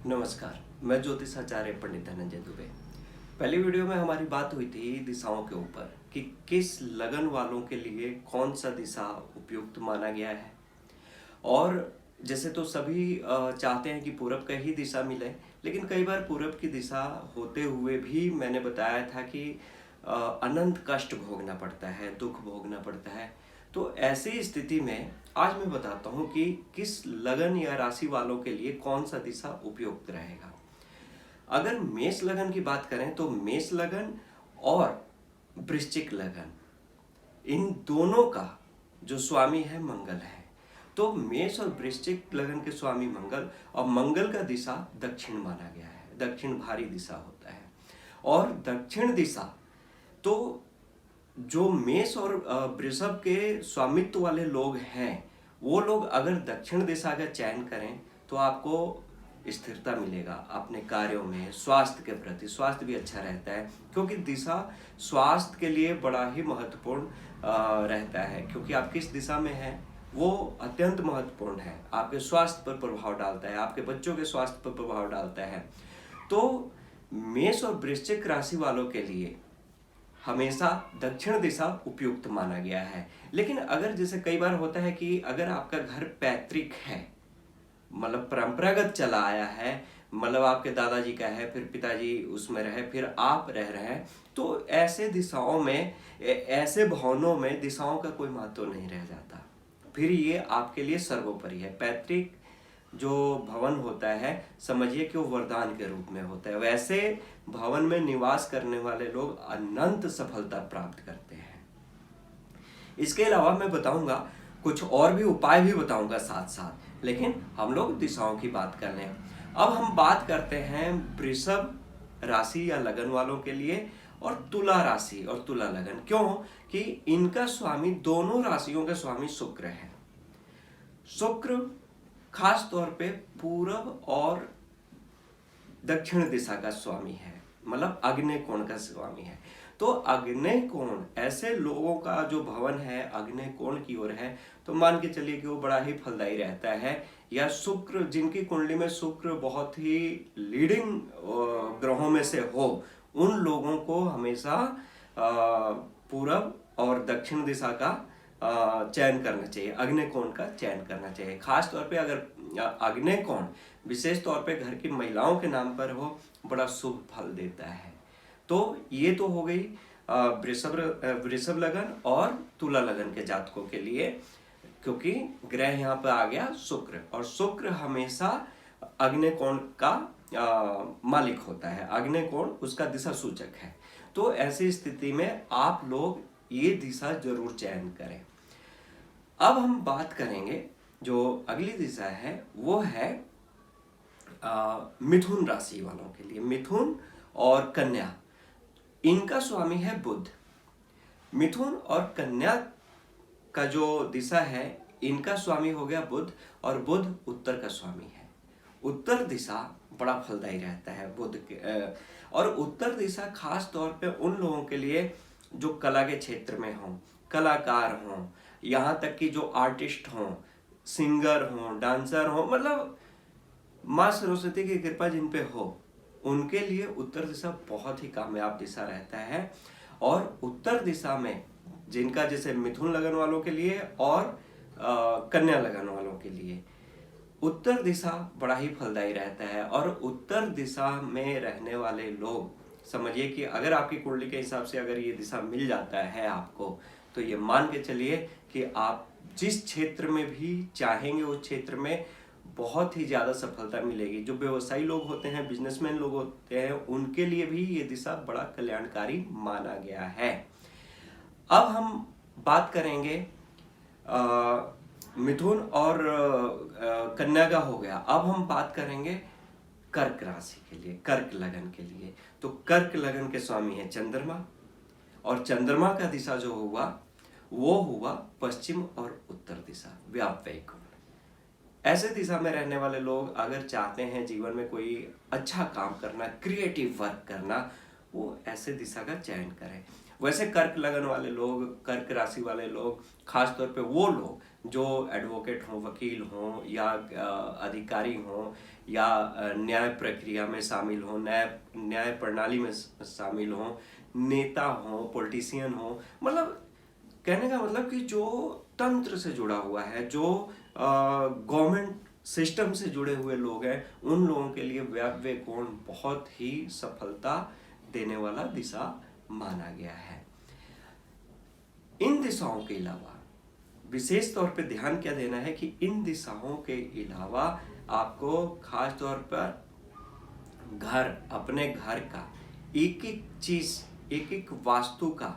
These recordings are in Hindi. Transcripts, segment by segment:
नमस्कार। मैं ज्योतिषाचार्य पंडित धनंजय दुबे। पहली वीडियो में हमारी बात हुई थी दिशाओं के ऊपर कि किस लगन वालों के लिए कौन सा दिशा उपयुक्त माना गया है। और जैसे तो सभी चाहते हैं कि पूरब का ही दिशा मिले, लेकिन कई बार पूरब की दिशा होते हुए भी मैंने बताया था कि अनंत कष्ट भोगना पड़ता है, दुख भोगना पड़ता है। तो ऐसी स्थिति में आज मैं बताता हूँ कि किस लगन या राशि वालों के लिए कौन सा दिशा उपयुक्त रहेगा। अगर मेष लगन की बात करें तो मेष लगन और वृश्चिक लगन, इन दोनों का जो स्वामी है मंगल है। तो मेष और वृश्चिक लगन के स्वामी मंगल, और मंगल का दिशा दक्षिण माना गया है, दक्षिण भारी दिशा होता है। और दक्षिण दिशा तो जो मेष और वृषभ के स्वामित्व वाले लोग हैं, वो लोग अगर दक्षिण दिशा का चयन करें तो आपको स्थिरता मिलेगा अपने कार्यों में। स्वास्थ्य के प्रति स्वास्थ्य भी अच्छा रहता है, क्योंकि दिशा स्वास्थ्य के लिए बड़ा ही महत्वपूर्ण रहता है। क्योंकि आप किस दिशा में हैं वो अत्यंत महत्वपूर्ण है, आपके स्वास्थ्य पर प्रभाव डालता है, आपके बच्चों के स्वास्थ्य पर प्रभाव डालता है। तो मेष और वृश्चिक राशि वालों के लिए हमेशा दक्षिण दिशा उपयुक्त माना गया है। लेकिन अगर जैसे कई बार होता है कि अगर आपका घर पैतृक है, मतलब परंपरागत चला आया है, मतलब आपके दादाजी का है, फिर पिताजी उसमें रहे, फिर आप रह रहे हैं, तो ऐसे दिशाओं में, ऐसे भवनों में दिशाओं का कोई महत्व नहीं रह जाता। फिर ये आपके लिए सर्वोपरि है। पैतृक जो भवन होता है, समझिए कि वो वरदान के रूप में होता है। वैसे भवन में निवास करने वाले लोग अनंत सफलता प्राप्त करते हैं। इसके अलावा मैं बताऊंगा कुछ और भी उपाय भी बताऊंगा साथ साथ, लेकिन हम लोग दिशाओं की बात कर लें। अब हम बात करते हैं वृषभ राशि या लगन वालों के लिए, और तुला राशि और तुला लगन। क्यों कि इनका स्वामी, दोनों राशियों के स्वामी शुक्र है। शुक्र खास तौर पे पूरब और दक्षिण दिशा का स्वामी है, मतलब आग्नेय कोण का स्वामी है। तो आग्नेय कोण, ऐसे लोगों का जो भवन है आग्नेय कोण की ओर है, तो मान के चलिए कि वो बड़ा ही फलदायी रहता है। या शुक्र, जिनकी कुंडली में शुक्र बहुत ही लीडिंग ग्रहों में से हो, उन लोगों को हमेशा पूरब और दक्षिण दिशा का चयन करना चाहिए, आग्नेय कोण का चयन करना चाहिए। खास तौर पे अगर आग्नेय कोण विशेष तौर पे घर की महिलाओं के नाम पर हो, बड़ा शुभ फल देता है। तो ये तो हो गई वृषभ लगन और तुला लगन के जातकों के लिए, क्योंकि ग्रह यहाँ पर आ गया शुक्र, और शुक्र हमेशा आग्नेय कोण का मालिक होता है, आग्नेय कोण उसका दिशा सूचक है। तो ऐसी स्थिति में आप लोग ये दिशा जरूर चयन करें। अब हम बात करेंगे जो अगली दिशा है, वो है मिथुन राशि वालों के लिए। मिथुन और कन्या, इनका स्वामी है बुध। मिथुन और कन्या का जो दिशा है, इनका स्वामी हो गया बुध, और बुध उत्तर का स्वामी है। उत्तर दिशा बड़ा फलदायी रहता है बुध के, और उत्तर दिशा खास तौर पे उन लोगों के लिए जो कला के क्षेत्र में हों, कलाकार हों, यहाँ तक कि जो आर्टिस्ट हों, सिंगर हों, डांसर हों, मतलब माँ सरस्वती की कृपा जिन पे हो, उनके लिए उत्तर दिशा बहुत ही कामयाब दिशा रहता है। और उत्तर दिशा में जिनका, जैसे मिथुन लगन वालों के लिए और कन्या लगन वालों के लिए, उत्तर दिशा बड़ा ही फलदायी रहता है। और उत्तर दिशा में रहने वाले लोग, समझिए कि अगर आपकी कुंडली के हिसाब से अगर ये दिशा मिल जाता है आपको, तो ये मान के चलिए कि आप जिस क्षेत्र में भी चाहेंगे उस क्षेत्र में बहुत ही ज़्यादा सफलता मिलेगी। जो व्यवसायी लोग होते हैं, बिजनेसमैन लोग होते हैं, उनके लिए भी ये दिशा बड़ा कल्याणकारी माना गया है। अब हम बात करेंगे मिथुन और कन्या का हो गया। अब हम बात करेंगे कर्क राशि के लिए, कर्क लगन के लिए। तो कर्क लगन के स्वामी है चंद्रमा, और चंद्रमा का दिशा जो हुआ वो हुआ पश्चिम और उत्तर दिशा, व्यापक कोण। ऐसे दिशा में रहने वाले लोग अगर चाहते हैं जीवन में कोई अच्छा काम करना, क्रिएटिव वर्क करना, वो ऐसे दिशा का चयन करें। वैसे कर्क लगन वाले लोग, कर्क राशि वाले लोग, खास तौर पे वो लोग जो एडवोकेट हों, वकील हों या अधिकारी हों या न्याय प्रक्रिया में शामिल हों, न्याय प्रणाली में शामिल हों, नेता हों, पॉलिटिशियन हों, मतलब कहने का मतलब कि जो तंत्र से जुड़ा हुआ है, जो गवर्नमेंट सिस्टम से जुड़े हुए लोग हैं, उन लोगों के लिए वायव्य कोण बहुत ही सफलता देने वाला दिशा माना गया है। इन दिशाओं के अलावा विशेष तौर पे ध्यान क्या देना है कि इन दिशाओं के अलावा आपको खास तौर पर घर, अपने घर का एक एक चीज, एक एक वास्तु का,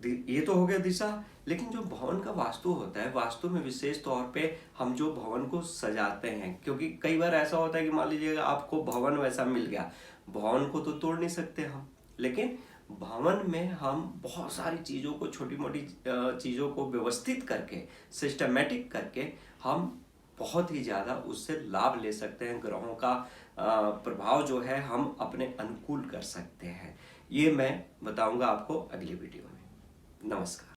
ये तो हो गया दिशा, लेकिन जो भवन का वास्तु होता है, वास्तु में विशेष तौर पे हम जो भवन को सजाते हैं, क्योंकि कई बार ऐसा होता है कि मान लीजिएगा आपको भवन वैसा मिल गया, भवन को तो तोड़ नहीं सकते हम, लेकिन भवन में हम बहुत सारी चीज़ों को, छोटी मोटी चीज़ों को व्यवस्थित करके, सिस्टमेटिक करके हम बहुत ही ज़्यादा उससे लाभ ले सकते हैं। ग्रहों का प्रभाव जो है हम अपने अनुकूल कर सकते हैं। ये मैं बताऊंगा आपको अगली वीडियो में। नमस्कार।